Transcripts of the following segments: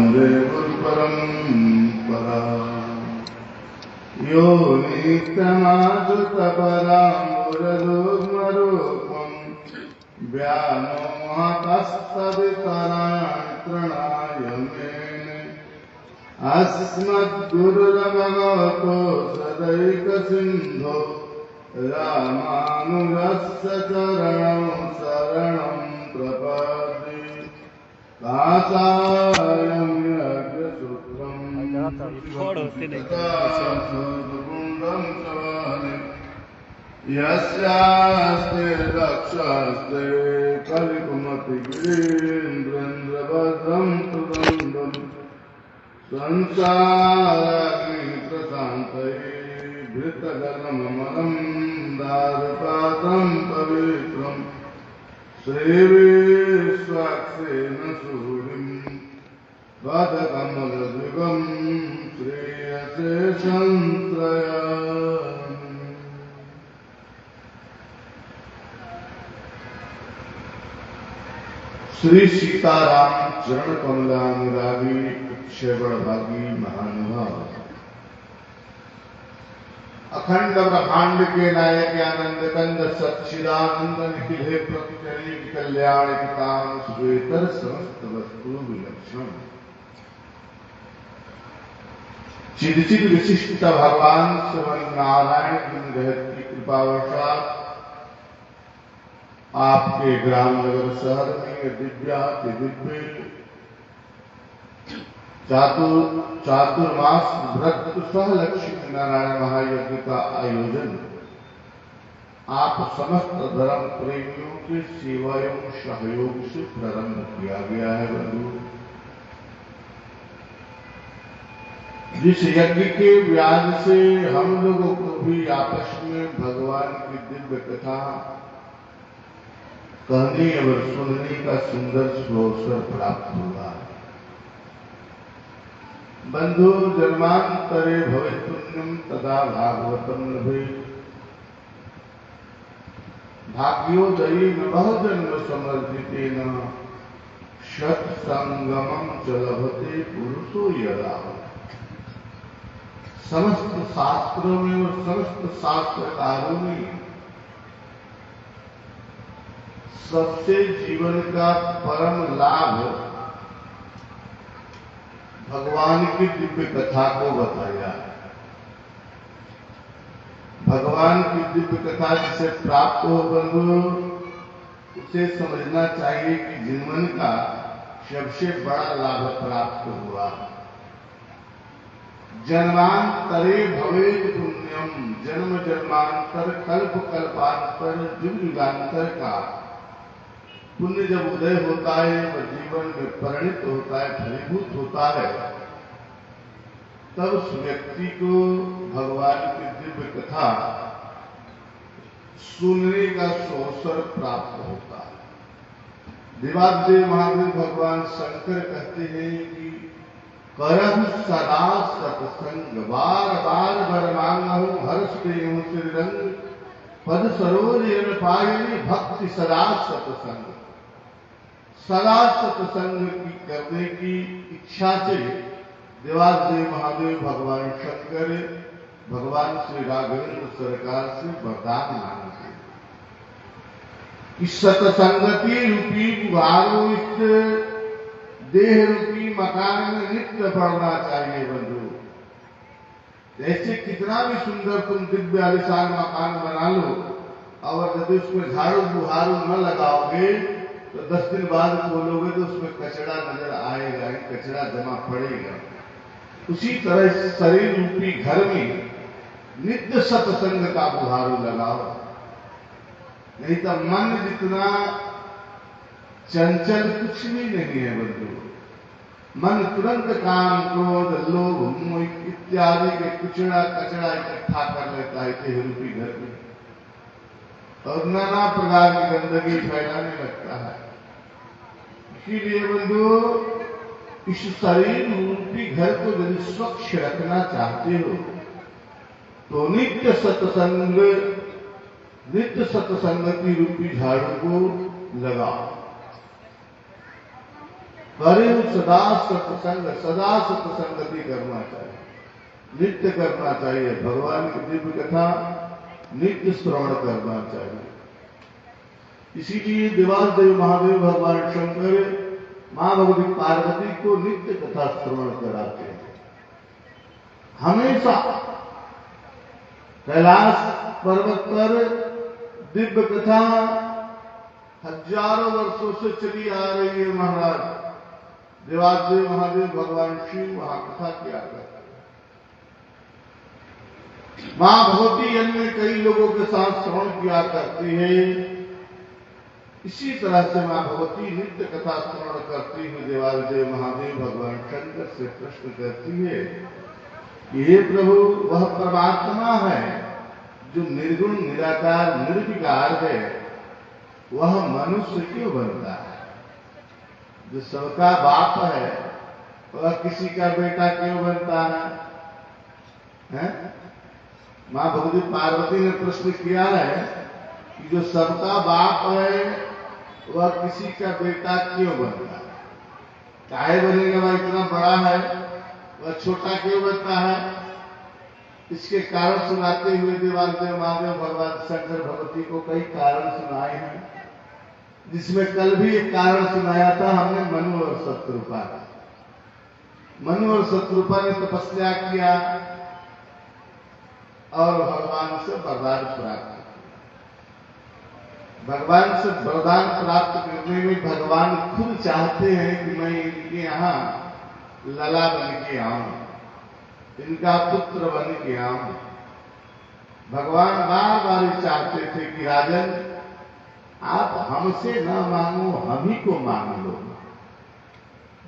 वन्दे गुरुपरम्परा यो नित्यमाजुतपराम्बुजदुग्मरूपं व्यामोहतस्तदितराणि तृणाय मेने अस्मद्गुरुर्भगवतो सदैकसिन्धो रामानुजस्य चरणं शरणं प्रपद्ये काषायं यज्ञसूत्रं गुण्डं चवानि यस्यास्ते रक्षास्ते कलिकुमतिगिरीन्द्रेन्द्रभद्रं सुगन्धं संसाराग्निप्रशान्तये भृतगर्ममलं दारुपात्रं पवित्रं श्रीविश्वाक्षेण सूरिं पदकमलयुगं श्रेयसे संश्रयामि। श्री सीताराम चरण कमलानुरागी अक्षयबड़भागी महानुभाव अखंड ब्रह्मांड के नायक आनंद कंद सच्चिदानंद निखिल हे प्रतिचरी कल्याण काम श्वेतर समस्त वस्तु विलक्षण चिदचिद विशिष्ट भगवान श्री नारायण की कृपावशात आपके ग्राम नगर शहर में दिव्य चातुर्मास व्रत सह लक्ष्मी नारायण महायज्ञ का आयोजन आप समस्त धर्म प्रेमियों के सेवा एवं सहयोग से प्रारंभ किया गया है। बंधु, जिस यज्ञ के व्याज से हम लोगों को भी आपस में भगवान की दिव्य कथा कहने और सुनने का सुंदर अवसर प्राप्त हुआ। बंधु, जन्मांतरे भवेत् पुण्यं तदा भागवतं लभेत् भाग्योदयी बहुजन्म समर्जितेन सत्संगमं च लभते पुरुषो यदा। समस्त शास्त्रों में और समस्त शास्त्रकारों में सबसे जीवन का परम लाभ भगवान की दिव्य कथा को बताया। भगवान की दिव्य कथा जिसे प्राप्त हो बंधु, उसे समझना चाहिए कि जीवन का सबसे बड़ा लाभ प्राप्त हुआ। जन्मांतरे भवेत् पुण्यम, जन्म जन्मांतर कल्प कल्पांतर युग युगांतर का पुण्य जब उदय होता है वह जीवन में परिणित होता है, फलीभूत होता है, तब उस व्यक्ति को भगवान की दिव्य कथा सुनने का अवसर प्राप्त होता है। देवादेव महादेव भगवान शंकर कहते हैं कि करहु सदा सत्संग, बार बार वर मांगहु हर्ष देहु श्रीरंग, पद सरोज पायनि भक्ति सदा सत्संग। सदा सत्संग की करने की इच्छा से देवादेव महादेव भगवान शंकर भगवान श्री राघवेंद्र सरकार से वरदान मांगते कि सत्संगति रूपी गुहारो इस देह रूपी मकान में नित्य पड़ना चाहिए। बंधु, ऐसे कितना भी सुंदर तुम दिव्य आलिशान मकान बना लो और यदि उसमें झाड़ू बुहारू न लगाओगे तो 10 दिन बाद खोलोगे तो उसमें कचरा नजर आएगा, कचरा जमा पड़ेगा। उसी तरह शरीर रूपी घर में नित्य सत्संग का बुहारू लगाओ, नहीं तो मन जितना चंचल कुछ भी नहीं है। बंधु, मन तुरंत काम क्रोध लोभ मोह इत्यादि के कचरा इकट्ठा कर लेता है देह रूपी घर में और नाना प्रकार की गंदगी फैलाने लगता है। इसीलिए बंधु, इस शरीर रूपी घर को यदि स्वच्छ रखना चाहते हो तो नित्य सत्संगति रूपी झाड़ू को लगाओ। करे सदा सत्संग, सदा सत्संगति करना चाहिए, नित्य करना चाहिए, भगवान की दिव्य कथा नित्य श्रवण करना चाहिए। इसीलिए देवादेव महादेव भगवान शंकर मां भगवती पार्वती को नित्य कथा श्रवण कराते हैं। हमेशा कैलाश पर्वत पर दिव्य कथा हजारों वर्षों से चली आ रही है। महाराज देवादेव महादेव भगवान शिव वहां कथा किया करते हैं। मां भगवती अन्य कई लोगों के साथ श्रवण किया करती है। इसी तरह से मां भगवती नित्य कथा श्रवण करती हुई देवादेव महादेव भगवान शंकर से प्रश्न करती है कि हे प्रभु, वह परमात्मा है जो निर्गुण निराकार निर्विकार है, वह मनुष्य क्यों बनता है? जो सबका बाप है वह किसी का बेटा क्यों बनता है? मां भगवती पार्वती ने प्रश्न किया है कि जो सबका बाप है वह किसी का बेटा क्यों बनता है? काहे बनेगा? वह इतना बड़ा है, वह छोटा क्यों बनता है? इसके कारण सुनाते हुए देवादेव महादेव भगवान शंकर भगवती को कई कारण सुनाए हैं, जिसमें कल भी एक कारण सुनाया था हमने मनु और शत्रुपा का। मनु और शत्रुपा ने तपस्या किया और भगवान से वरदान प्राप्त किया। भगवान से वरदान प्राप्त करने में भगवान खुद चाहते हैं कि मैं इनके यहाँ लला बन के आऊं, इनका पुत्र बन के आऊं। भगवान बार बार चाहते थे कि राजन, आप हमसे न मांगो, हम ही को मांग लो।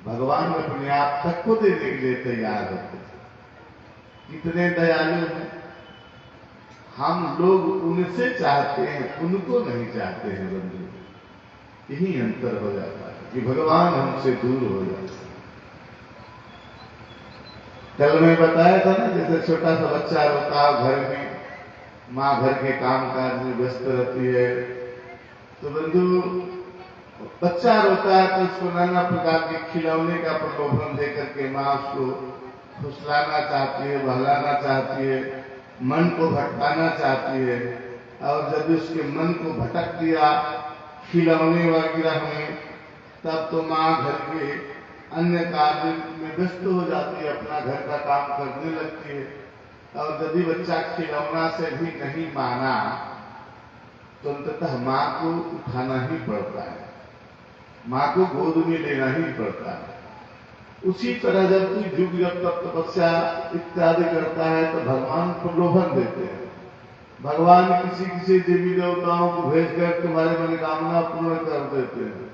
भगवान अपने आप तक को देने के लिए तैयार होते थे। कितने दयालु हैं। हम लोग उनसे चाहते हैं, उनको नहीं चाहते हैं बंधु। यही अंतर हो जाता है कि भगवान हमसे दूर हो जाते हैं। कल मैं बताया था ना, जैसे छोटा सा बच्चा रोता है घर में, माँ घर के काम काज में व्यस्त रहती है, तो बंधु बच्चा रोता है तो उसको नाना प्रकार के खिलौने का प्रलोभन देकर के माँ उसको फुसलाना चाहती है, बहलाना चाहती है, मन को भटकाना चाहती है। और जब उसके मन को भटक दिया खिलौने वगैरह में, तब तो माँ घर के अन्य कार्य में व्यस्त हो जाती है, अपना घर का काम करने लगती है। और यदि बच्चा खिलौना से भी नहीं माना तो अंततः माँ को उठाना ही पड़ता है, माँ को गोद में लेना ही पड़ता है। उसी तरह जब कोई युग जब तक तपस्या इत्यादि करता है तो भगवान प्रलोभन देते हैं। भगवान किसी किसी देवी देवताओं को भेजकर तुम्हारे मनोकामना पूर्ण कर देते हैं।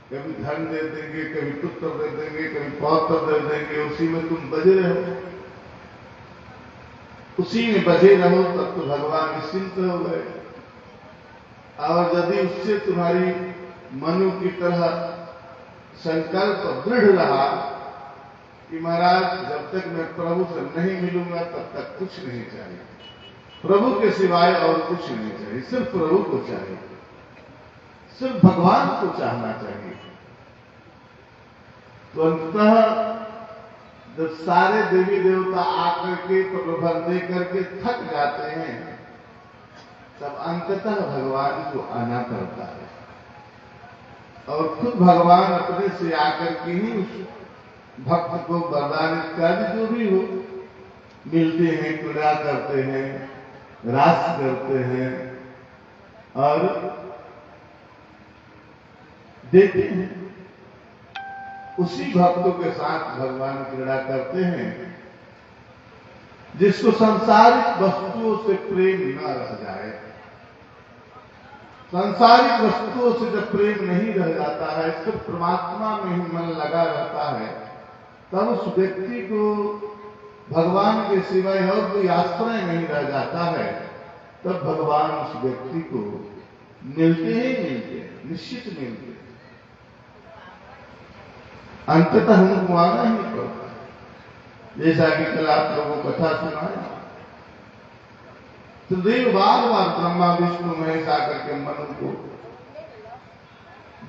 कभी धन दे देंगे, कभी पुत्र दे देंगे, कभी पौत्र दे देंगे, उसी में तुम बजे रहो, उसी में बजे रहो, तब तो भगवान निश्चिंत हो गए। और यदि उससे तुम्हारी मनु की तरह संकल्प दृढ़ रहा कि महाराज जब तक मैं प्रभु से नहीं मिलूंगा तब तक कुछ नहीं चाहिए, प्रभु के सिवाय और कुछ नहीं चाहिए, सिर्फ प्रभु को चाहिए, सिर्फ भगवान को चाहना चाहिए, तो अंततः जब सारे देवी देवता आकर के प्रलोभन दे करके थक जाते हैं, तब अंततः भगवान को आना पड़ता है। और खुद भगवान अपने से आकर के ही उस भक्त को वरदान इत्यादि जो भी हो मिलते हैं, क्रीड़ा करते हैं, रास करते हैं और देते हैं। उसी भक्तों के साथ भगवान क्रीड़ा करते हैं जिसको सांसारिक वस्तुओं से प्रेम न रह जाए। सांसारिक वस्तुओं से जब प्रेम नहीं रह जाता है, सिर्फ परमात्मा में ही मन लगा रहता है, तब उस व्यक्ति को भगवान के सिवाय और कोई आश्रय नहीं रह जाता है। तब भगवान उस व्यक्ति को मिलते ही मिलते, निश्चित मिलते, अंततः हमको आना ही पड़ता है। जैसा कि कल आप लोगों को कथा सुनाया, तो देव बार बार ब्रह्मा विष्णु महेश आकर के मनु को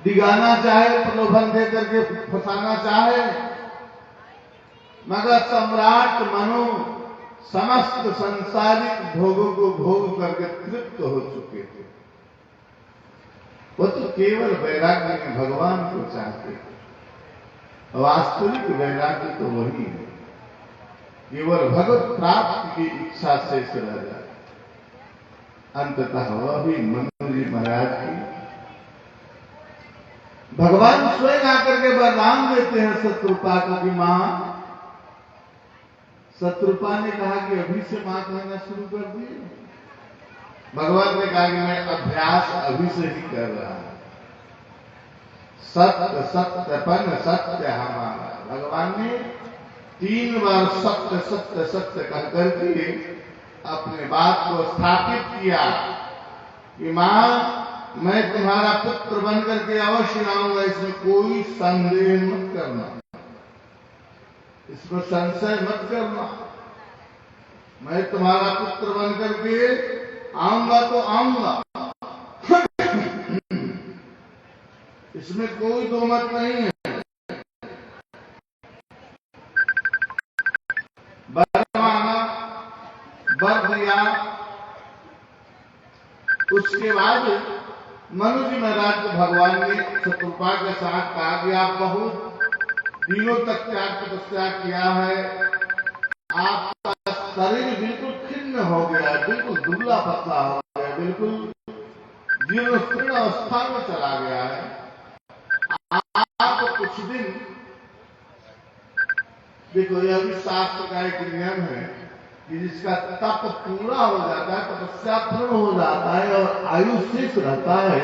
डिगाना चाहे, प्रलोभन दे करके फंसाना चाहे, मगर सम्राट मनु समस्त संसारिक भोगों को भोग करके तृप्त हो चुके थे। वो तो केवल वैराग्य में भगवान को चाहते थे। वास्तविक वैराग्य तो वही है, केवल भगवत प्राप्ति की इच्छा से रह जाए। अंततः वह भी मनु जी महाराज की भगवान स्वयं आकर के वरदान देते हैं शत्रुपा को कि मां, शत्रुपा ने कहा कि अभी से मां कहना शुरू कर दिए। भगवान ने कहा कि मैं अभ्यास अभी से ही कर रहा हूं। सत्य सत्यपन सत्य हमारा। भगवान ने 3 बार सत्य सत्य सत्य कह करके अपने बात को स्थापित किया कि मां, मैं तुम्हारा पुत्र बनकर के अवश्य आऊंगा, इसमें कोई संदेह मत करना, इसमें संशय मत करना। मैं तुम्हारा पुत्र बनकर के आऊंगा तो आऊंगा, इसमें कोई दो मत नहीं है। वर दिया। उसके बाद मनु जी महाराज को भगवान ने शत्रुपा के साथ कहा कि आप बहुत दिनों तक त्याग तपस्या किया है, आपका शरीर बिल्कुल खिन्न हो गया है, बिल्कुल दुबला पतला हो गया, बिल्कुल जीर्ण शीर्ण अवस्था में चला गया है। आप कुछ दिन, देखो यह भी शास्त्र का एक नियम है कि जिसका तप पूरा हो जाता है, तपस्या पूर्ण हो जाता है और आयु शेष रहता है,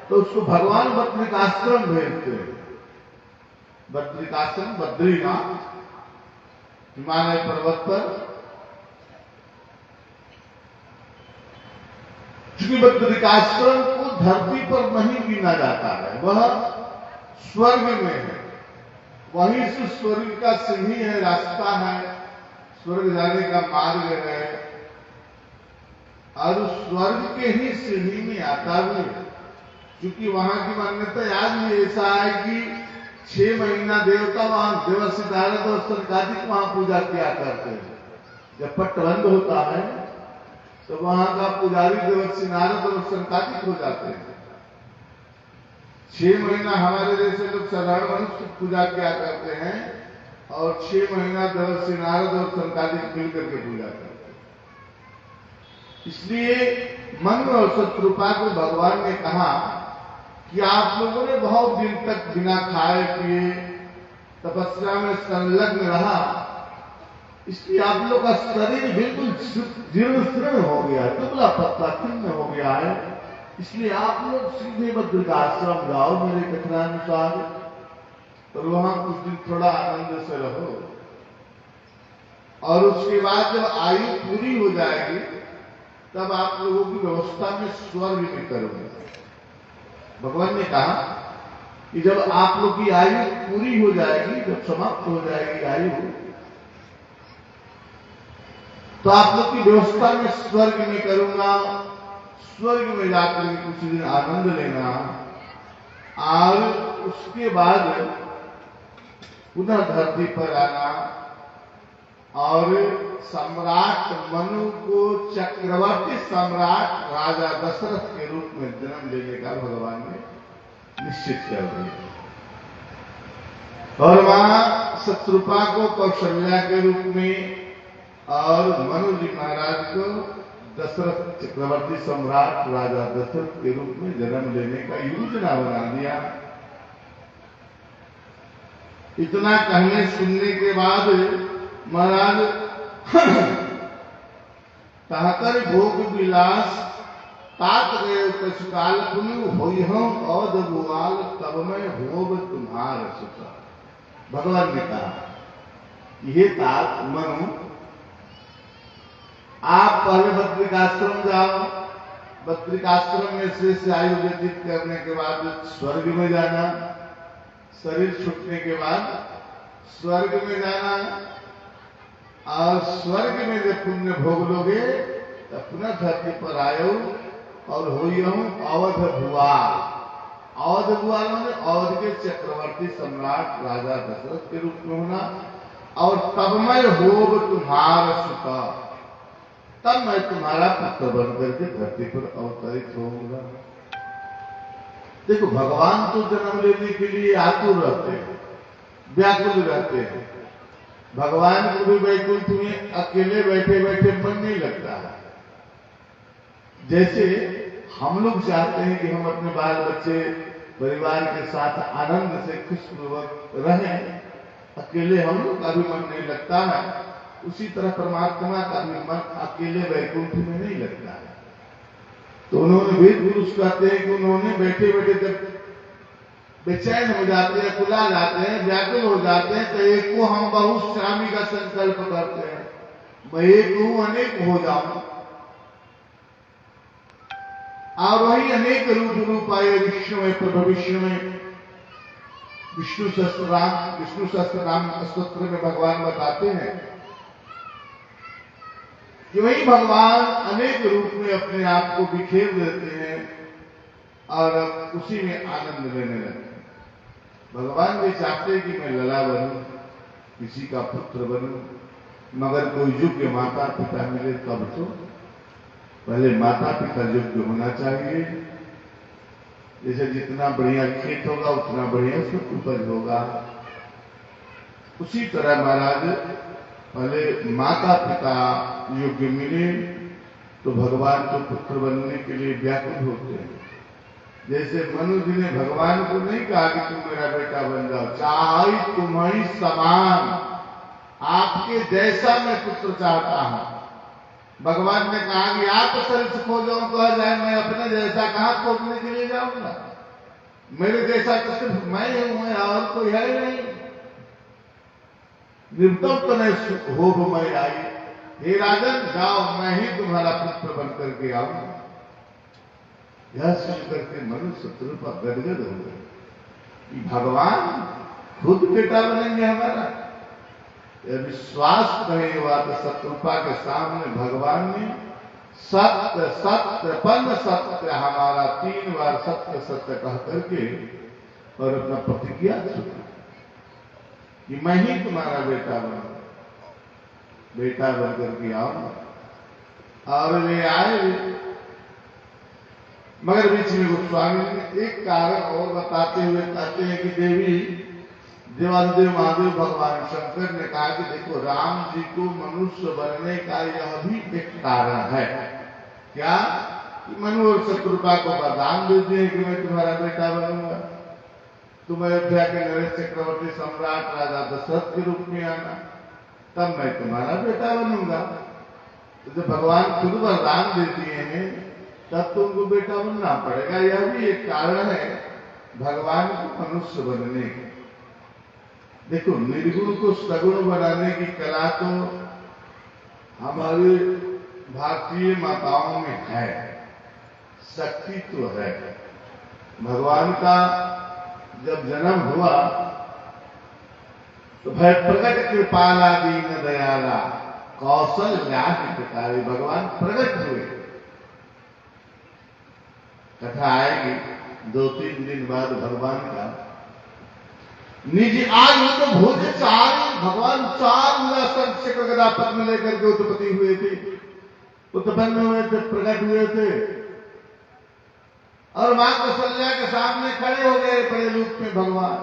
तो उसको भगवान बद्रिकाश्रम भेजते हैं। बद्रिकाश्रम, बद्रीनाथ, हिमालय पर्वत पर। क्योंकि बद्रिकाश्रम को धरती पर नहीं गिना जाता है, वह स्वर्ग में है। वहीं से स्वर्ग का सीढ़ी है, रास्ता है, स्वर्ग जाने का मार्ग है, और स्वर्ग के ही सीढ़ी में आता भी है। क्योंकि वहां की मान्यता आज भी ऐसा है कि 6 महीना देवता वहां देवर्षि नारद और सनकादिक वहां पूजा किया करते हैं। जब पट बंद होता है तो वहां का पुजारी देवर्षि नारद और सनकादिक हो जाते हैं। 6 महीना हमारे जैसे लोग साधारण मनुष्य पूजा किया करते हैं और 6 महीना देवर्षि नारद और सनकादिक मिलकर के पूजा करते हैं। इसलिए मनु और शत्रुपा को भगवान ने कहा कि आप लोगों ने बहुत दिन तक बिना खाए पिए तपस्या में संलग्न रहा, इसलिए आप लोग का शरीर बिल्कुल जीर्ण शीर्ण हो गया, दुबला पतला खिन्न हो गया है। इसलिए आप लोग सीधे बद्रिकाश्रम जाओ मेरे कथनानुसार, और वहां कुछ दिन थोड़ा आनंद से रहो, और उसके बाद जब आयु पूरी हो जाएगी तब आप लोगों की व्यवस्था में स्वर्ग में करूंगा। भगवान ने कहा कि जब आप लोग की आयु पूरी हो जाएगी, जब समाप्त हो जाएगी आयु, तो आप लोग की व्यवस्था में स्वर्ग में करूंगा। स्वर्ग में जाकर कुछ दिन आनंद लेना, और उसके बाद पुनः धरती पर आना और सम्राट मनु को चक्रवर्ती सम्राट राजा दशरथ के रूप में जन्म लेने का भगवान ने निश्चित कर दिया। और वहां शत्रुपा को कौशल्या के रूप में और मनु जी महाराज को दशरथ चक्रवर्ती सम्राट राजा दशरथ के रूप में जन्म लेने का योजना बना दिया। इतना कहने सुनने के बाद महाराज कहकर भोग विलास तात गए कछुकाल पुनु होई हम औद भुआल तब मैं होब तुम्हार सुता। भगवान ने कहा, ये तात मनु, आप पहले बद्रिकाश्रम जाओ, बद्रिकाश्रम में शेष आयु व्यतीत करने के बाद स्वर्ग में जाना, शरीर छूटने के बाद स्वर्ग में जाना, और स्वर्ग में जब पुण्य भोग लोगे तब पुनः धरती पर आयो और होइयो अवध भुआ। अवध हुआ ने अवध के चक्रवर्ती सम्राट राजा दशरथ के रूप में होना, और तब मैं होब तुम्हारा सुता, तब मैं तुम्हारा पुत्र बनकर के धरती पर अवतरित होऊंगा। देखो भगवान तो जन्म लेने के लिए आतुर रहते हैं, व्याकुल रहते हैं। भगवान को भी वैकुंठ में अकेले बैठे बैठे मन नहीं लगता है। जैसे हम लोग चाहते हैं कि हम अपने बाल बच्चे परिवार के साथ आनंद से खुशपूर्वक रहें, अकेले हम लोग का भी मन नहीं लगता है, उसी तरह परमात्मा का भी मन अकेले वैकुंठ में नहीं लगता है। तो उन्होंने वेद पुरुष कहते हैं कि उन्होंने बैठे बैठे जब बेचैन हो जाते हैं, कुला जाते हैं, व्याकुल हो जाते हैं, तो एक को हम बहुश्यामी का संकल्प करते हैं, मैं एक हूं अनेक हो जाऊं, और वही अनेक रूप आए विष्णु में, भविष्य में। विष्णु सहस्त्र नाम स्तोत्र में भगवान बताते हैं कि वही भगवान अनेक रूप में अपने आप को बिखेर देते हैं और उसी में आनंद लेने लगते हैं। भगवान भी चाहते हैं कि मैं लला बनूं, किसी का पुत्र बनूं, मगर कोई योग्य माता पिता मिले तब तो। पहले माता पिता योग्य होना चाहिए। जैसे जितना बढ़िया खेत होगा उतना बढ़िया सुख उपज होगा, उसी तरह महाराज पहले माता पिता योग्य मिले तो भगवान को पुत्र बनने के लिए व्याकुल होते हैं। जैसे मनुष्य ने भगवान को नहीं कहा कि तुम मेरा बेटा बन जाओ, चाहे तुम्हारी समान, आपके जैसा मैं पुत्र चाहता हूं। भगवान ने कहा कि आप शरीर खोजो, कहा जाए मैं अपने जैसा कहां खोजने के लिए जाऊंगा, मेरे जैसा तो सिर्फ मैं हूं और कोई है नहीं। निर्तम तो नहीं हो मैं आई, हे राजन जाओ मैं ही तुम्हारा पुत्र बनकर के आऊंगा। यह सुन करके मनुष्य शत्रुपा गदगद हो गए कि भगवान खुद बेटा बनेंगे हमारा। यह विश्वास नहीं हुआ तो शत्रुपा के सामने भगवान ने सत्य सत्य पन सत्य हमारा 3 बार सत्य सत्य कह करके और अपना प्रतिज्ञा चुका कि मैं ही तुम्हारा बेटा बनूंगा, बेटा बनकर के आऊंगा। और वे आए, मगर बीच में गोस्वामी ने एक कारण और बताते हुए कहते हैं कि देवी देवादेव महादेव भगवान शंकर ने कहा कि देखो राम जी को मनुष्य बनने का यह भी एक कारण है। क्या कि मनु और शत्रुपा को वरदान दे दिए कि मैं तुम्हारा बेटा बनूंगा, तुम अयोध्या के नरेश चक्रवर्ती सम्राट राजा दशरथ के रूप में आना, तब मैं तुम्हारा बेटा बनूंगा। तो जब भगवान खुद वरदान दे दिए हैं तब तुमको बेटा बनना पड़ेगा। यह भी एक कारण है भगवान को मनुष्य बनने का। देखो निर्गुण को सगुण बनाने की कला तो हमारे भारतीय माताओं में है, शक्ति तो है। भगवान का जब जन्म हुआ तो भय प्रकट कृपाला दीन दयाला कौशल्या हितकारी, भगवान प्रकट हुए। कथा आएगी 2-3 दिन बाद भगवान का निज आज तो भोज 4 भगवान 4 चक्र गदा पद्म लेकर के उत्पत्ति हुए थे, उत्पन्न हुए थे, प्रकट हुए थे और मां कौशल्या के सामने खड़े हो गए बड़े रूप में भगवान।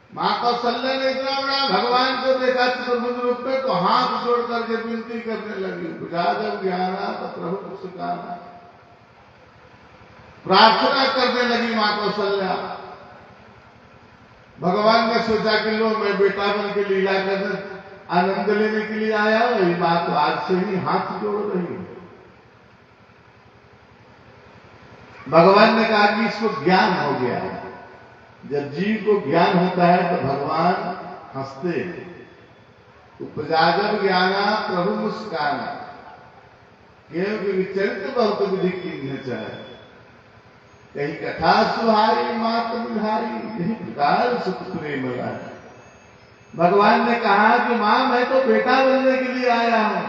मां कौशल्या ने इतना बड़ा भगवान को देखा चतुर्भुज रूप में तो हाथ जोड़ करके विनती करने लगी, जब ज्ञाना तो प्रभु सुखाना, प्रार्थना करने लगी मां कौशल्या। भगवान ने सोचा कि लो मैं बेटा बन के लीला कर आनंद लेने के लिए आया, वही बात तो आज से ही हाथ जोड़ रही है। भगवान ने कहा कि इसको ज्ञान हो गया है। जब जीव को ज्ञान होता है तो भगवान हंसते, उपजाजब ज्ञाना प्रभु मुस्काना, क्योंकि चरित्र बहुत विधि की चाहे, यही कथा सुहारी मात बुढ़ारी, यही प्रकार सुख प्रेम है। भगवान ने कहा कि मां मैं तो बेटा बनने के लिए आया हूं।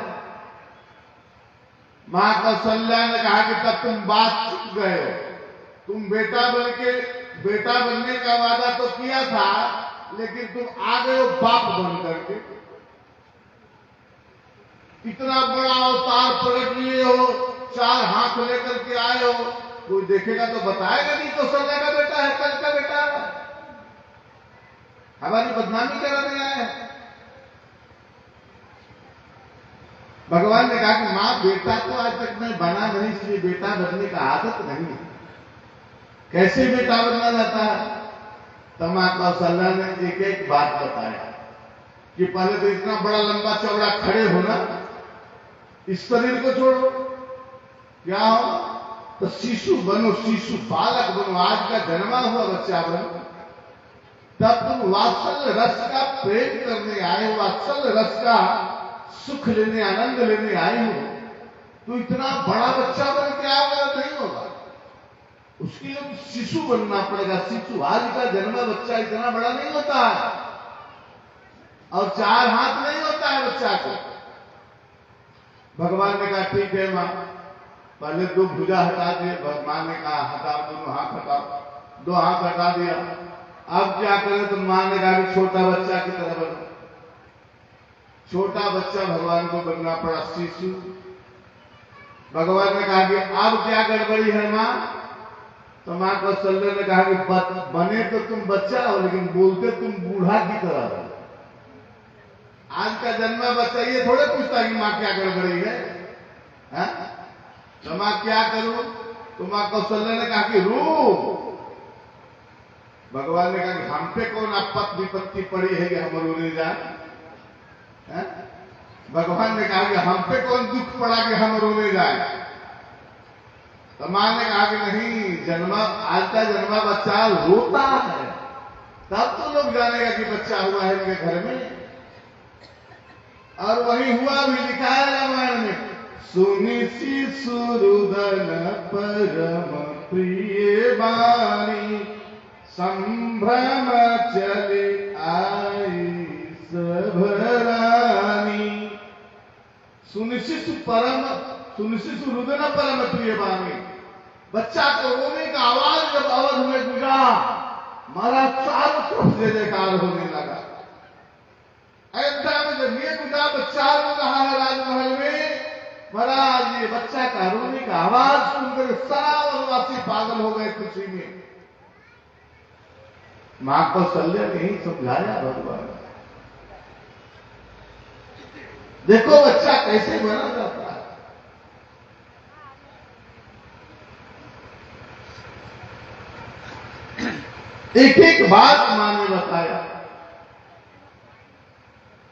मां कौशल्या ने कहा कि तब तुम बात चुक गए हो, तुम बेटा बनने का वादा तो किया था, लेकिन तुम आ गए हो बाप बन करके। इतना बड़ा अवतार पलट लिए हो, 4 हाथ लेकर के आए हो, कोई देखेगा तो बताएगा नहीं कौशल्या का बेटा है, कल का बेटा है, हमारी बदनामी कराने आए हैं। भगवान ने कहा कि मां बेटा तो आज तक मैं बना नहीं, इसलिए बेटा बनने का आदत नहीं है। कैसे बेटा बनना जाता है? तब मां कौशल्या ने एक एक बात बताया कि पहले तो इतना बड़ा लंबा चौड़ा खड़े होना, इस शरीर को छोड़ो, क्या हो तो शिशु बनो, शिशु बालक बनो, आज का जन्मा हुआ बच्चा बनो। तब तुम वात्सल्य रस का प्रेम करने आए हो, वात्सल्य रस का सुख लेने, आनंद लेने आए हो, तो इतना बड़ा बच्चा बन के आओगे नहीं होगा, उसके लिए शिशु बनना पड़ेगा। शिशु, आज का जन्मा बच्चा इतना बड़ा नहीं होता है, और 4 हाथ नहीं होता है बच्चा को। भगवान ने कहा ठीक है मां, पहले 2 भुजा हटा दिए। भगवान ने कहा हटाओ, दोनों हाथ हटाओ, 2 हाथ हटा दिया। अब क्या करें? तो मां ने कहा कि छोटा बच्चा की तरह बनो। छोटा बच्चा भगवान को बनना पड़ा, शिशु। भगवान ने कहा कि अब क्या गड़बड़ी है मां? तो मां कौशल्या ने कहा कि बने तो तुम बच्चा हो, लेकिन बोलते तुम बूढ़ा की तरह हो। आज का जन्मा बच्चा ये थोड़े पूछता कि मां क्या गड़बड़ी है, हा? तो मां क्या करूं? तो मां कौशल्या ने कहा कि रो। भगवान ने कहा कि हम पे कौन आपत्ति विपत्ति पड़ी है कि हम रोने जाए? भगवान ने कहा कि हम पे कौन दुख पड़ा कि हम रोने जाए? तो मां ने कहा कि नहीं, आज का जन्मा बच्चा रोता है, तब तो लोग जानेगा कि बच्चा हुआ है इनके घर में। और वही हुआ भी, लिखा है रामायण में, सुनि शिशु रुदन परम प्रिय बानी, संभ्रम चले आई सभरानी। सुनि शिशु रुदन परम प्रिय बानी, बच्चा को रोने का आवाज जब अवध में गुजा, मारा चारों तरफ से जयकार होने लगा। अयोध्या में जब ये गुजा बच्चा रो रहा है राजमहल में, महाराज ये बच्चा का रोने का आवाज सुनकर सारा वनवासी पागल हो गए खुशी में। मां कौशल्या ने ही समझाया भगवान, देखो बच्चा कैसे बना जाता है। एक एक बात मां ने बताया।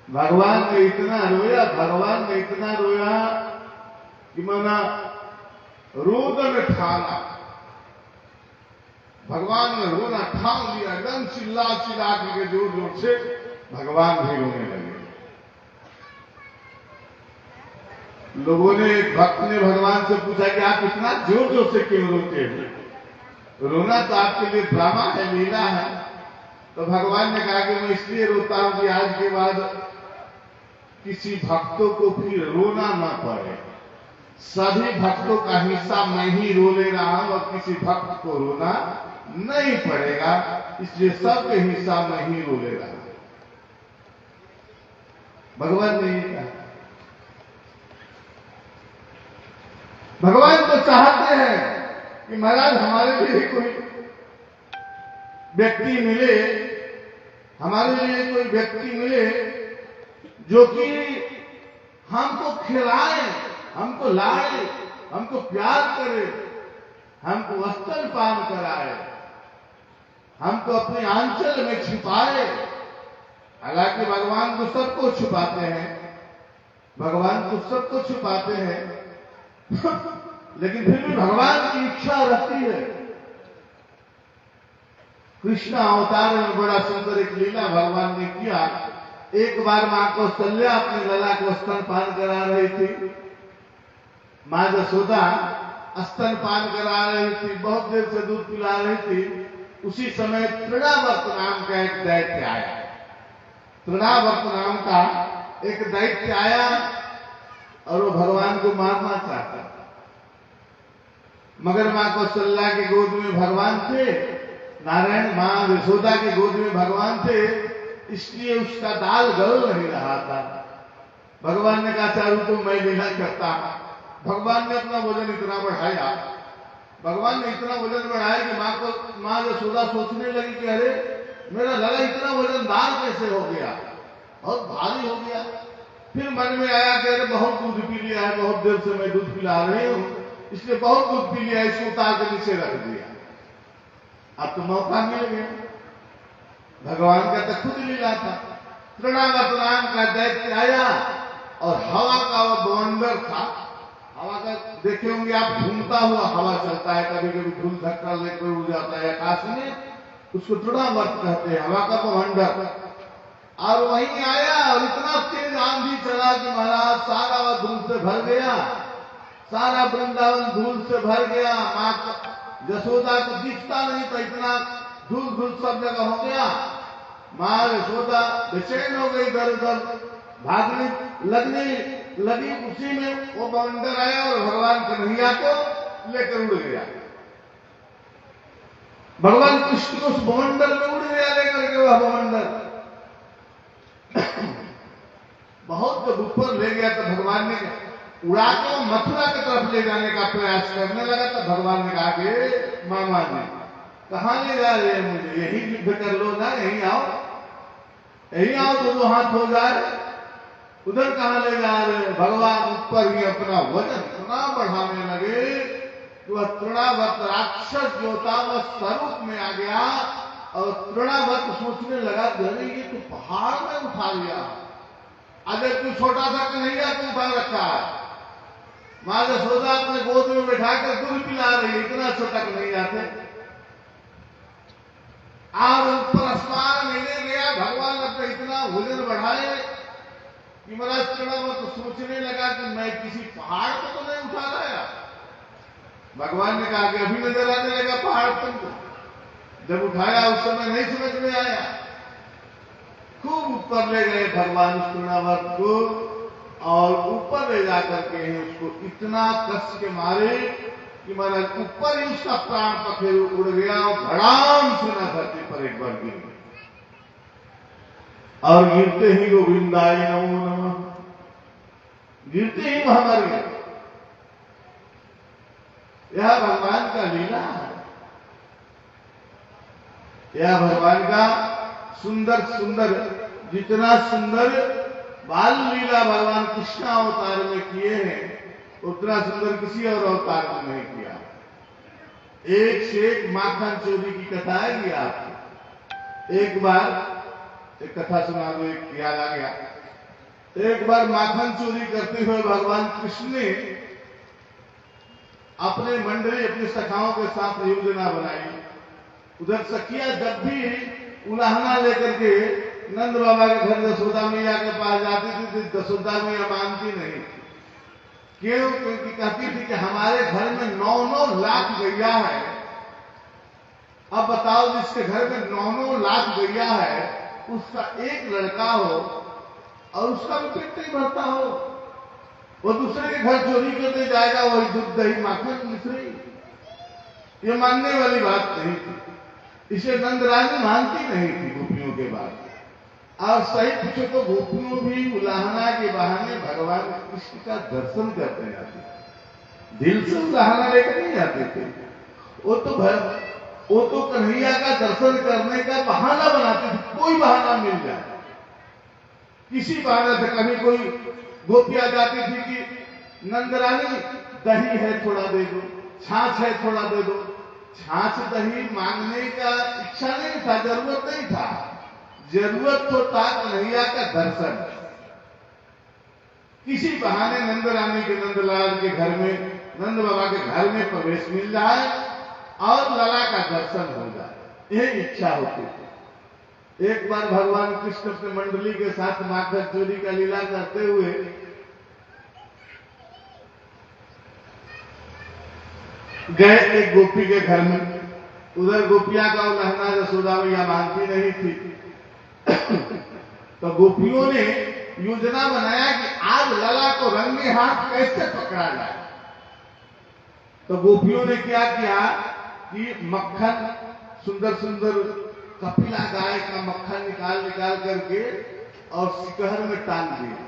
भगवान ने इतना रोया कि माना रोदन ठाना। भगवान ने रोना ठान लिया, एकदम चिल्ला के जोर जोर से भगवान भी रोने लगे। लोगों ने, एक भक्त ने भगवान से पूछा कि आप इतना जोर जोर से क्यों रोते हैं? रोना तो आपके लिए ड्रामा है, लीला है। तो भगवान ने कहा कि मैं इसलिए रोता हूं कि आज के बाद किसी भक्तों को फिर रोना ना पड़े। सभी भक्तों का हिस्सा मैं ही रो ले रहा हूं, और किसी भक्त को रोना नहीं पड़ेगा, इसलिए सबके हिस्सा मैं ही रो ले रहा हूं। भगवान ने ये कहा। भगवान तो चाहते हैं कि महाराज हमारे लिए कोई व्यक्ति मिले, हमारे लिए कोई व्यक्ति मिले जो कि हमको खिलाए, हमको लाए, हमको प्यार करे, हमको स्तनपान कराए, हमको अपने आंचल में छिपाए। हालांकि भगवान तो सबको छुपाते हैं, भगवान तो सबको छुपाते हैं लेकिन फिर भी भगवान की इच्छा रहती है। कृष्ण अवतार में बड़ा सुंदर एक लीला भगवान ने किया। एक बार मां कौशल्या अपने लला को स्तनपान करा रही थी। मां यशोदा स्तनपान करा रही थी, बहुत देर से दूध पिला रही थी। उसी समय तृणावर्त नाम का एक दैत्य आया। तृणावर्त नाम का एक दैत्य आया और वो भगवान को मारना चाहता। मगर माँ कौशल्या के गोद में भगवान थे, नारायण माँ यशोदा के गोद में भगवान थे, इसलिए उसका दाल गल नहीं रहा था। भगवान ने कहा चारू तो मैं लीला करता। भगवान ने अपना वजन इतना बढ़ाया, भगवान ने इतना वजन बढ़ाया कि माँ यशोदा सोचने लगी कि अरे मेरा लला इतना वजनदार कैसे हो गया, बहुत भारी हो गया। फिर मन में आया कि अरे बहुत दूध पी लिया है, बहुत देर से मैं दूध पिला रही हूं, इसलिए बहुत दूध पी लिया, इसको उतार के नीचे रख दिया। अब तो मौका मिल गया। भगवान का तो खुद लीला था। तृणावर्त नाम का दैत्य आया और हवा का वो बवंडर था। हवा का देखे होंगे आप, घूमता हुआ हवा चलता है, कभी कभी धूल धक्का लेकर उड़ जाता है आकाश में, उसको तृणावर्त कहते हैं, हवा का बवंडर। और वहीं आया और इतना तेज आंधी चला कि महाराज सारा वह धूल से भर गया, सारा वृंदावन धूल से भर गया। माँ यशोदा को दिखता नहीं था, इतना धूल धूल सब जगह हो गया। माँ यशोदा बेचैन हो गई, इधर उधर भागने लगने लगी। उसी में वो बवंडर आया और भगवान कन्हैया को लेकर उड़ गया। भगवान कृष्ण को उस बवंडर में उड़ गया लेकर के। वह बवंडर बहुत जब ऊपर ले गया तो भगवान ने उड़ा के मथुरा की तरफ ले जाने का प्रयास करने लगा। तो भगवान ने कहा कि मामा जी कहां ले जा रहे हैं मुझे, यही युद्ध कर लो ना, यही आओ, यही आओ, दोनों हाथ हो जाए, उधर कहां ले जा रहे हैं। भगवान ऊपर ही अपना वजन इतना बढ़ाने लगे कि वह तृणावर्त राक्षस जो था वह स्वरूप में आ गया। और तृणावर्त सोचने लगा अरे ये तो पहाड़ में उठा लिया, अगर तू छोटा सा कन्हैया को उठा रखा है। माँ यशोदा अपने गोद में बैठाकर दूध पिला रही, इतना छोटा कन्हैया थे। और ऊपर आसमान में ले गया। भगवान अपने इतना वजन बढ़ाए कि महाराज तृणावर्त सोचने लगा कि मैं किसी पहाड़ को तो नहीं उठा लाया। भगवान ने कहा कि अभी नजर आने लगा पहाड़ तुमको, जब उठाया उस समय नहीं समझ में आया। खूब ऊपर ले गए भगवान उस तृणावर्त को, और ऊपर ले जाकर के उसको इतना कष्ट के मारे कि महाराज ऊपर ही उसका प्राण पखेरु उड़ गया और धड़ाम से न धरती पर एक बार गिर गया। और गिरते ही गोविंदाय नमो नमः, गिरते ही वह मर गया। यह भगवान का लीला है, यह भगवान का सुंदर सुंदर, जितना सुंदर बाल लीला भगवान कृष्ण अवतार में किए हैं उतना सुंदर किसी और अवतार में नहीं किया। एक से एक माखन चोरी की कथा है ये आपकी। एक बार एक कथा सुना दो, एक याद आ गया। एक बार माखन चोरी करते हुए भगवान कृष्ण ने अपने मंडली अपनी सखाओं के साथ योजना बनाई। उधर सखिया जब भी उलाहना लेकर के नंद बाबा के घर यशोदा मैया के पास जाती थी तो यशोदा मैया मानती नहीं थी। क्यों? क्योंकि कहती थी कि हमारे घर में 9-9 लाख गैया है। अब बताओ जिसके घर में 9-9 लाख गैया है उसका एक लड़का हो और उसका भी पेट नहीं भरता हो, वो दूसरे के घर चोरी करने जाएगा, वही दूध दही माखन मिश्री, ये मानने वाली बात नहीं थी। इसे नंदरानी मानती नहीं थी गोपियों के बाद। और सही पूछो तो गोपियों भी उलाहना के बहाने भगवान कृष्ण का दर्शन करते जाते थे, दिल से उलाहना लेकर नहीं जाते थे। वो तो कन्हैया का दर्शन करने का बहाना बनाते थे, कोई बहाना मिल जाए, किसी बहाने से। कभी कोई गोपियां जाती थी कि नंदरानी दही है थोड़ा दे दो, छाछ है थोड़ा दे दो। छाछ दही मांगने का इच्छा नहीं था, जरूरत नहीं था, जरूरत तो था कन्हैया का दर्शन। किसी बहाने नंदरानी के नंदलाल के घर में, नंद बाबा के घर में प्रवेश मिल जाए और लला का दर्शन हो जाए, यही इच्छा होती थी। एक बार भगवान कृष्ण अपने मंडली के साथ माखन चोरी का लीला करते हुए गए एक गोपी के घर में। उधर गोपियां का उलाहना यशोदा मैया मानती नहीं थी। तो गोपियों ने योजना बनाया कि आज लला को रंगे हाथ कैसे पकड़ा जाए। तो गोपियों ने क्या किया कि मक्खन, सुंदर सुंदर कपिला गाय का मक्खन निकाल निकाल करके और शिकहर में टांग दिया।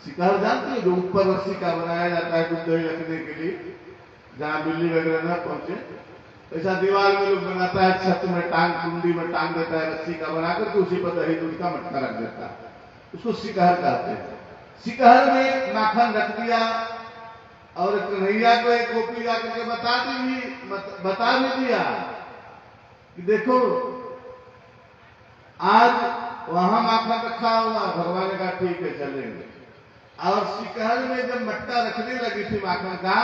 शिकहर जानते हो, जो ऊपर रस्सी का बनाया जाता है दूध दही रखने के लिए, जहां बिल्ली वगैरह न पहुंचे, ऐसा दीवार में लोग बनाता है, छत में टांग, कुंडी में टांग देता है रस्सी का बना करके, उसी पर दही दूध का मटका रख देता है, उसको शिकहर कहते हैं। शिकहर में माखन रख दिया और कन्हैया को एक गोपी जाकर के बता भी दिया कि देखो आज वहां माखन रखा हुआ। भगवान ने कहा ठीक है चलेंगे। और शिकहर में जब मटका रखने लगी थी माखन का,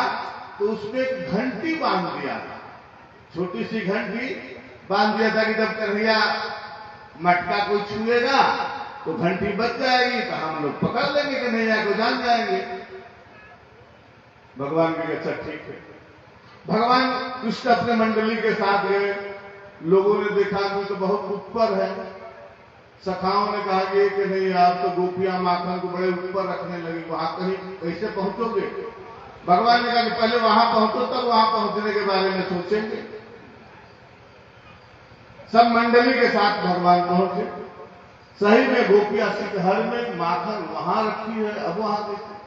तो उसमें एक घंटी बांध दिया था, छोटी सी घंटी बांध दिया था कि जब कन्हैया मटका कोई छुएगा तो घंटी बज जाएगी, तो हम लोग पकड़ लेंगे कन्हैया को, जान जाएंगे। भगवान के अच्छा ठीक है। भगवान कृष्ण अपने मंडली के साथ गए, लोगों ने देखा कि तो बहुत ऊपर है। सखाओं ने कहा कि नहीं, आप तो गोपियां माखन को बड़े ऊपर रखने लगी, वहां कहीं कैसे पहुंचोगे? भगवान ने कहा कि पहले वहां पहुंचो, तब वहां पहुंचने के बारे में सोचेंगे। सब मंडली के साथ भगवान पहुंचे। सही में गोपियां शिकहर में माखन वहां रखी है, अब वहां कैसे?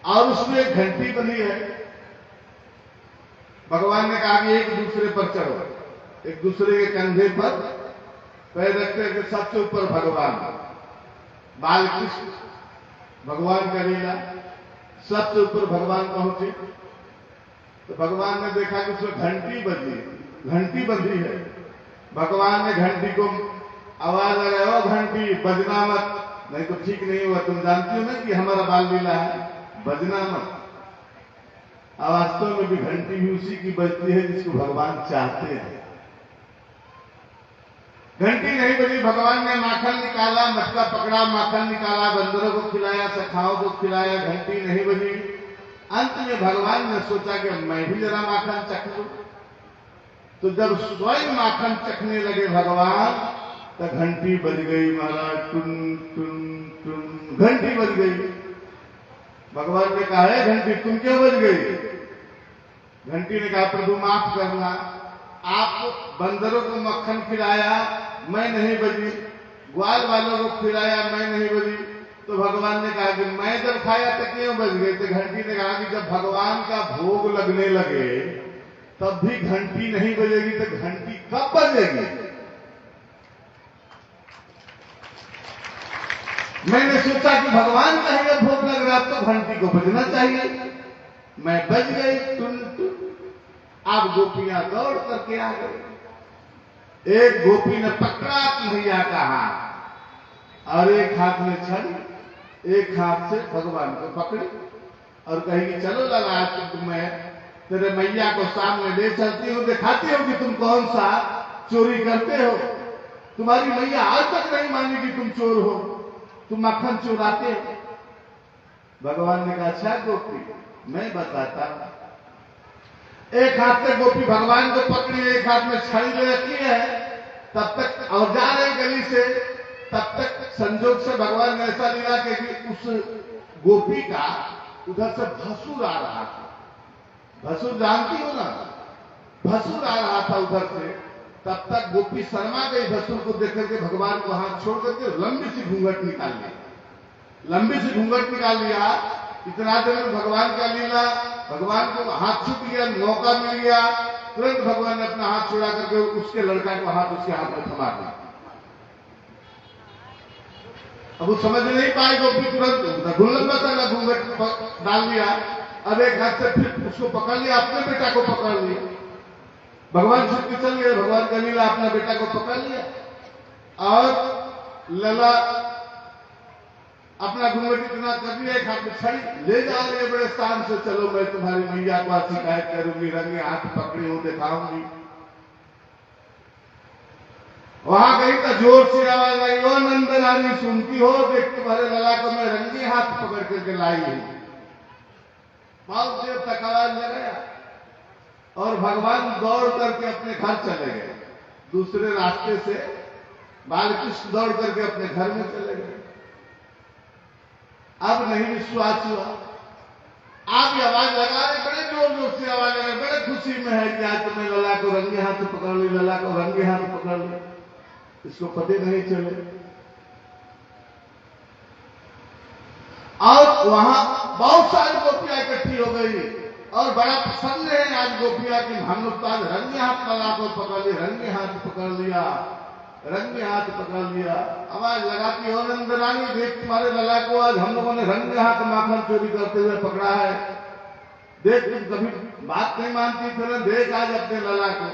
और उसमें एक घंटी बनी है। भगवान ने कहा कि एक दूसरे पर चढ़ो, एक दूसरे के कंधे पर पैर रखते के सबसे ऊपर भगवान, बाल कृष्ण, भगवान का लीला, सबसे ऊपर भगवान पहुंचे। तो भगवान ने देखा कि उसमें घंटी बजी, घंटी बंधी है। भगवान ने घंटी को आवाज लगाया, ओ घंटी बजना मत, नहीं तो ठीक नहीं हुआ। तुम जानती हो ना कि हमारा बाल लीला है, बजना मत। वास्तव में भी घंटी भी उसी की बजती है जिसको भगवान चाहते हैं। घंटी नहीं बजी, भगवान ने माखन निकाला, मटका पकड़ा, माखन निकाला, बंदरों को खिलाया, सखाओं को खिलाया, घंटी नहीं बजी। अंत में भगवान ने सोचा कि मैं भी जरा माखन चख लूं। तो जब स्वयं माखन चखने लगे भगवान, तो घंटी बज गई महाराज, टुन टुन टुन घंटी बज गई। भगवान ने कहा है घंटी तुम क्यों बज गई? घंटी ने कहा प्रभु माफ करना, आप बंदरों को मक्खन खिलाया, मैं नहीं बजी, ग्वाल वालों को खिलाया, मैं नहीं बजी। तो भगवान ने कहा कि मैं जब खाया तो क्यों बज गई? तो घंटी ने कहा कि जब भगवान का भोग लगने लगे तब भी घंटी नहीं बजेगी तो घंटी कब बजेगी? मैंने सोचा कि भगवान का ही भोग लग रहा तो घंटी को बजना चाहिए। मैं बज गई, टुन टुन। अब गोपियां दौड़ करके आ गई। एक गोपी ने पकड़ा कन्हैया का हाथ और एक हाथ में छड़ी, एक हाथ से भगवान को पकड़ी और कहेगी चलो लगा मैं तेरे मैया को सामने ले चलती हूँ, दिखाती हूँ कि तुम कौन सा चोरी करते हो। तुम्हारी मैया आज तक नहीं मानी कि तुम चोर हो, तुम मक्खन चुराते हो। भगवान ने कहा अच्छा गोपी मैं बताता हूं। एक हाथ से गोपी भगवान को पकड़ी, एक हाथ में छड़ी ले रखी है, तब तक और जा रहे गली से, तब तक संजोग से भगवान ने ऐसा लिया कि उस गोपी का उधर से भसुर आ रहा था। भसुर जानती हो ना, भसुर आ रहा था उधर से। तब तक गोपी शर्मा गई भसुर को देख करके, भगवान को हाथ छोड़ करके लंबी सी घूंघट निकाल लिया, लंबी सी घूंघट निकाल लिया। इतना देर में भगवान का लीला, भगवान को हाथ छूट गया, मौका मिल गया, तुरंत भगवान ने अपना हाथ छुड़ा करके उसके लड़का को हाथ उसके हाथ में थमा दिया। अब वो समझ नहीं पाए गोपी, तुरंत लंबा सा घूंघट डाल दिया। अब एक हाथ से फिर उसको पकड़ लिया, अपने बेटा को पकड़ लिया। भगवान छुट के चल गए, भगवान का लीला अपना बेटा को पकड़ लिया और लला अपना घूंघट इतना कर दिया, एक हाथ में छड़ी ले जा रहे बड़े शान से, चलो मैं तुम्हारी मैया को शिकायत करूंगी, रंगे हाथ पकड़ी हूं दिखाऊंगी। वहां गई तो जोर से आवाज आई, ओ नंदरानी सुनती हो, देख तुम्हारे लला को मैं रंगे हाथ पकड़ करके लाई हूं। बहुत देर तक आवाज लगाया और भगवान दौड़ करके अपने घर चले गए। दूसरे रास्ते से बालकृष्ण दौड़ करके अपने घर में चले गए। अब नहीं विश्वास हुआ, आप ये आवाज लगा रहे, बड़े जोर जोर से आवाज लगा रहे, बड़े खुशी में है कि आज तुम्हें लला को रंगे हाथ पकड़ ली, लला को रंगे हाथ पकड़ ली, इसको पता नहीं चले। और वहां बहुत सारी गोपियां इकट्ठी हो गई और बड़ा प्रसन्न है आज गोपियां की हम लोग तो आज रंगे हाथ लला को पकड़ लिया, रंगे हाथ पकड़ लिया, रंगे हाथ पकड़ लिया। आवाज लगाती हो, नंदरानी देख तुम्हारे लला को आज हम लोगों ने रंगे हाथ माखन चोरी करते हुए पकड़ा है, देख तुम कभी बात नहीं मानती थी ना, देख आज अपने लला को।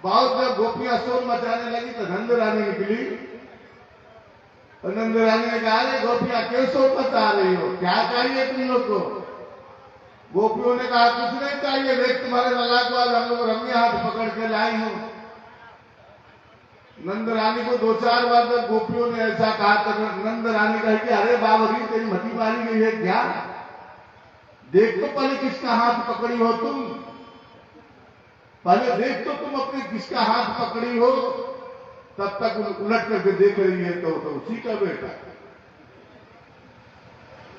बहुत जब गोपियां शोर मचाने लगी तो नंदरानी निकली और नंदरानी ने कहा, अरे गोपियां क्यों शोर मचा रही हो, क्या चाहिए तुम लोग को? गोपियों ने कहा, कुछ नहीं चाहिए, देख तुम्हारे लला को आज हम लोग रंगे हाथ पकड़ के लाई हूं। नंदरानी को दो चार बार जब गोपियों ने ऐसा कहा तो नंदरानी कही कि अरे बाबरी तेरी मती मारी गई है क्या? देख तो पहले किसका हाथ पकड़ी हो तुम, पहले देख तो तुम अपने किसका हाथ पकड़ी हो, तब तक उलट करके देख रही है तो उसी का बेटा।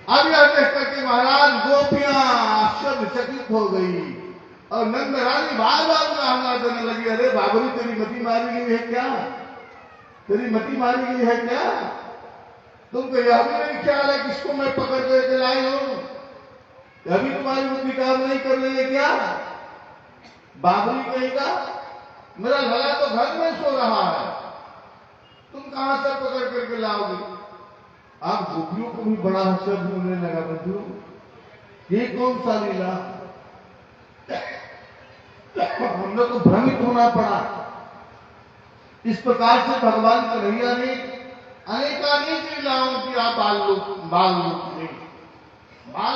अब यह देख करके महाराज गोपियां आश्चर्यचकित हो गई और नंदरानी बार बार हंगामा देने लगी, अरे बाबरी तेरी मती मारी गई है क्या, तेरी मती मारी गई है क्या? तुमको यह भी नहीं ख्याल है किसको मैं पकड़ करके लाई हूं, अभी तुम्हारी बुद्धि काम नहीं कर रही है क्या? बाबरी कहेगा, मेरा लला तो घर में सो रहा है, तुम कहां से पकड़ करके लाओगे? आप गोपियों को भी बड़ा हर्षद होने लगा, बंधु ये कौन सा लीला, हम लोग को भ्रमित होना पड़ा। इस प्रकार से भगवान कन्हैया ने अनेकानेक लीलाओं की आप बाल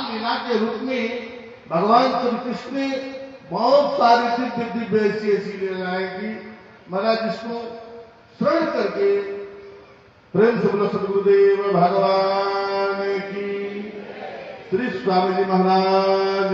लीला के रूप में भगवान श्री कृष्ण ने बहुत सारी दिव्य दिव्य ऐसी लीलाएं की। महाराज जिसको श्रवण करके प्रेम से बोलो सदगुरुदेव भगवान की, श्री स्वामी जी महाराज